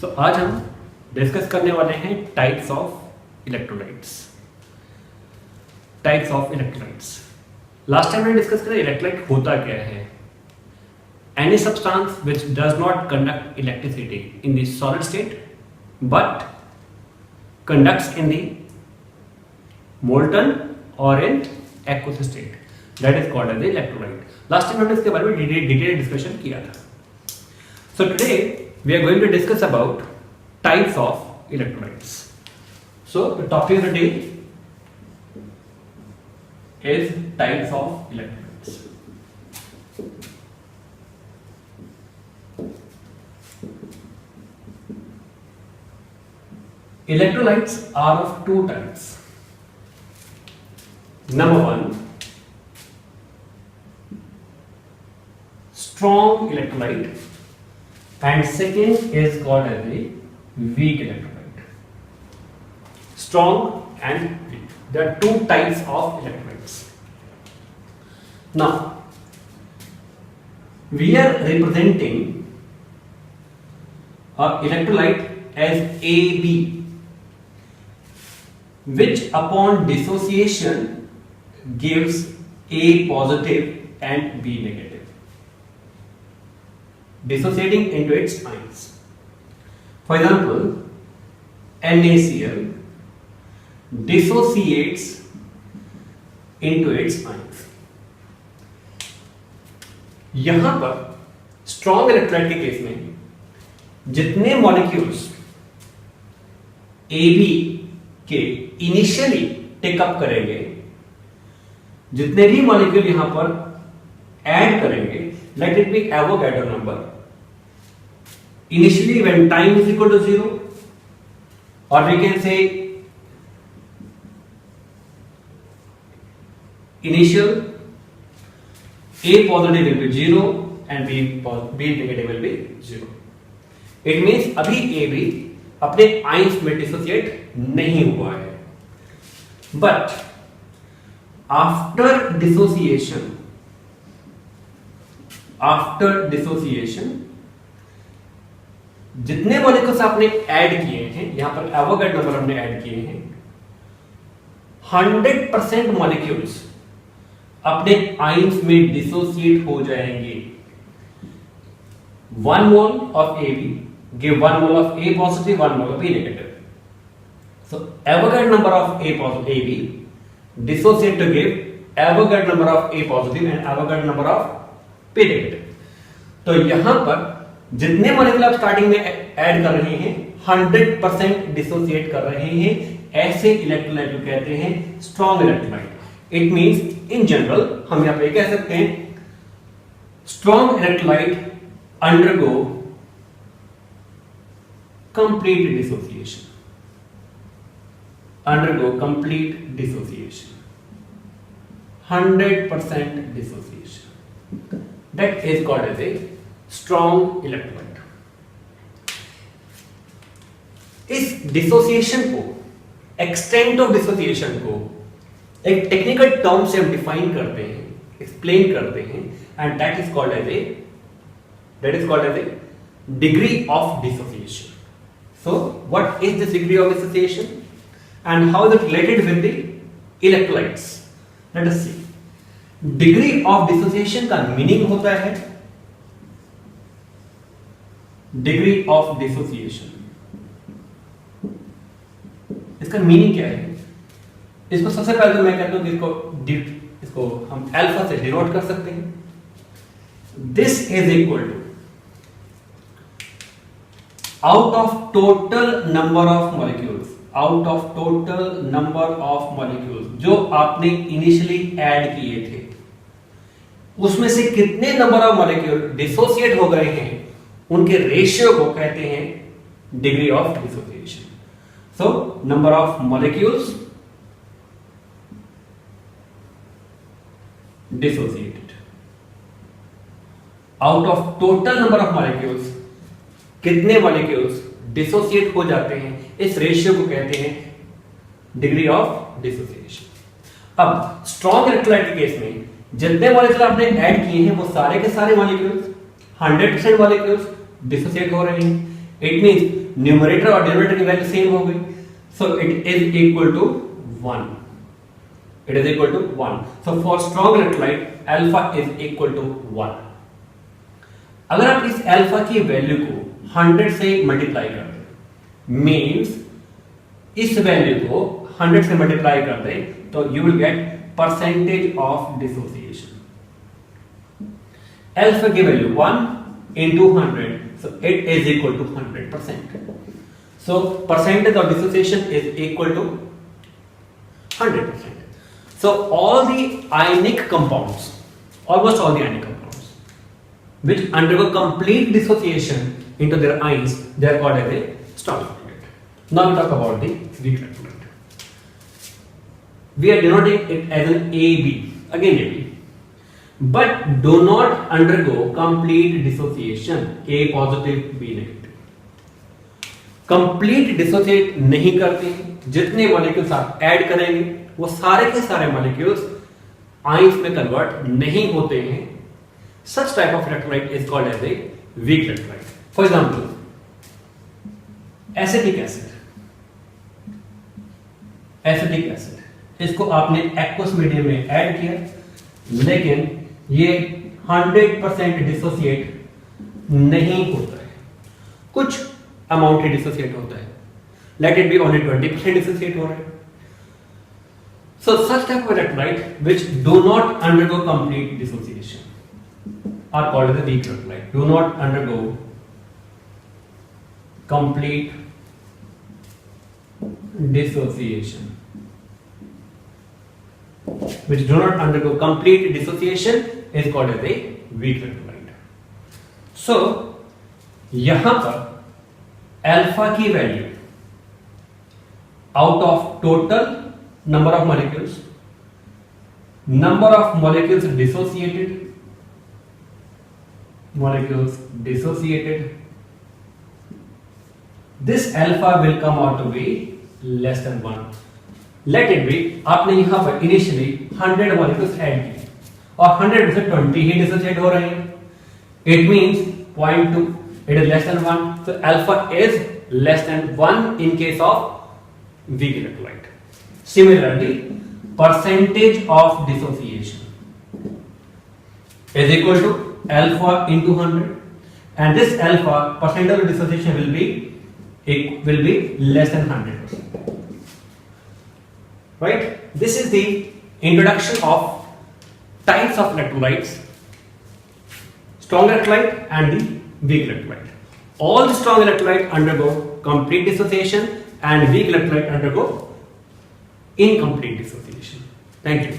आज हम डिस्कस करने वाले हैं types of electrolytes. Last time हमने डिस्कस करा इलेक्ट्रोलाइट होता क्या है। Any substance which does not conduct electricity in the solid state but conducts in the molten और in aqueous state, that is called as electrolyte. Last time हमने इसके बारे में डिटेल डिस्कशन किया था। So today we are going to discuss about types of electrolytes. So the topic of the day is types of electrolytes. Electrolytes are of two types. Number one, strong electrolyte, and second is called as a weak electrolyte. Strong and weak. There are two types of electrolytes. Now, we are representing an electrolyte as AB, which upon dissociation gives A positive and B negative, dissociating into its ions. For example, NaCl dissociates into its ions. यहां पर strong electrolyte के case में जितने molecules AB के initially take up करेंगे, जितने भी molecule यहां पर ऐड करेंगे, let it be Avogadro number initially when time is equal to 0, or we can say initial A positive will be 0 and B negative will be 0. It means अभी AB अपने ions में dissociate नहीं हुआ है, but after dissociation जितने molecules आपने add किए हैं, यहां पर एवोगाड्रो नंबर हमने ऐड किए हैं, 100% मॉलिक्यूल्स अपने आयंस में डिसोसिएट हो जाएंगे। 1 mole of AB give 1 mole of A positive, 1 mole of B negative. So Avogadro number of AB dissociate to give Avogadro number of A positive and Avogadro number of B negative. तो यहां पर जितने molecule आप starting में add कर रहे हैं 100% dissociate कर रहे हैं, ऐसे इलेक्ट्रोलाइट को कहते हैं strong electrolyte. It means in general हम यहां पे कह सकते हैं strong electrolyte undergo complete dissociation, 100% dissociation. That is called as a strong electrolyte. इस डिसोसिएशन को, एक्सटेंट ऑफ डिसोसिएशन को एक टेक्निकल टर्म से हम डिफाइन करते हैं, एक्सप्लेन करते हैं, and that is called as a degree of dissociation. So what is this degree of dissociation and how is it related with the electrolytes? Let us see. Degree of dissociation का meaning होता है, degree of dissociation, इसका meaning क्या है? इसको सबसे पहले तो मैं कहता हूं कि इसको हम अल्फा से डिनोट कर सकते हैं. This is equal to out of total number of molecules जो आपने इनिशियली ऐड किए थे, उसमें से कितने नंबर ऑफ मॉलिक्यूल डिसोसिएट हो गए हैं, उनके रेशियो को कहते हैं degree of dissociation. So number of molecules dissociated out of total number of molecules, कितने मॉलिक्यूल्स डिसोसिएट हो जाते हैं, इस रेशियो को कहते हैं डिग्री ऑफ डिसोसिएशन. अब स्ट्रॉन्ग इलेक्ट्रोलाइट के केस में जितने मॉलिक्यूल आपने ऐड किए हैं वो सारे के सारे मॉलिक्यूल्स 100% मॉलिक्यूल्स डिसोसिएट हो रहे हैं. It means numerator और denominator की वैल्यू सेम हो गई. So it is equal to 1. It is equal to 1. So for strong electrolyte, alpha is equal to 1. अगर आप इस alpha की वैल्यू को 100 से मल्टीप्लाई कर दें, मीन्स इस वैल्यू को 100 से मल्टीप्लाई कर दें, तो you will get percentage of dissociation. Alpha की value 1 into 100, so it is equal to 100%. So percentage of dissociation is equal to 100%. So all the ionic compounds, almost all the ionic compounds, which undergo complete dissociation into their ions, they are called as a strong electrolyte. Now we talk about the weak electrolyte. We are denoting it as an AB, again AB, but do not undergo complete dissociation. A positive, B negative. Complete dissociate नहीं करते हैं. जितने molecules आप add करेंगे वो सारे के सारे मॉलिक्यूल्स आयंस में कन्वर्ट नहीं होते हैं. Such type of electrolyte is called as a weak electrolyte. For example acetic acid. Acetic acid इसको आपने एक्वस मीडियम में ऐड किया, लेकिन ये 100% डिसोसिएट नहीं होता है. कुछ अमाउंट ही डिसोसिएट होता है. Let it be only 20% dissociate हो रहा है. So such type of electrolyte which do not undergo complete dissociation are called as weak electrolyte. Do not undergo complete dissociation, which do not undergo complete dissociation is called as a weak electrolyte. So यहां पर alpha की value out of total number of molecules, number of molecules dissociated, this alpha will come out to be less than 1. Let it be, आपने यहां पर initially 100 molecules add किए और 100 में से 20 ही डिसोसिएट हो रहे हैं. It means 0.2, it is less than 1. So alpha is less than 1 in case of weak electrolyte. Similarly, percentage of dissociation is equal to alpha into 100, and this alpha percentage of dissociation will be less than 100%. Right? This is the introduction of types of electrolytes, strong electrolyte and the weak electrolyte. All the strong electrolyte undergo complete dissociation and weak electrolyte undergo incomplete dissociation. Thank you.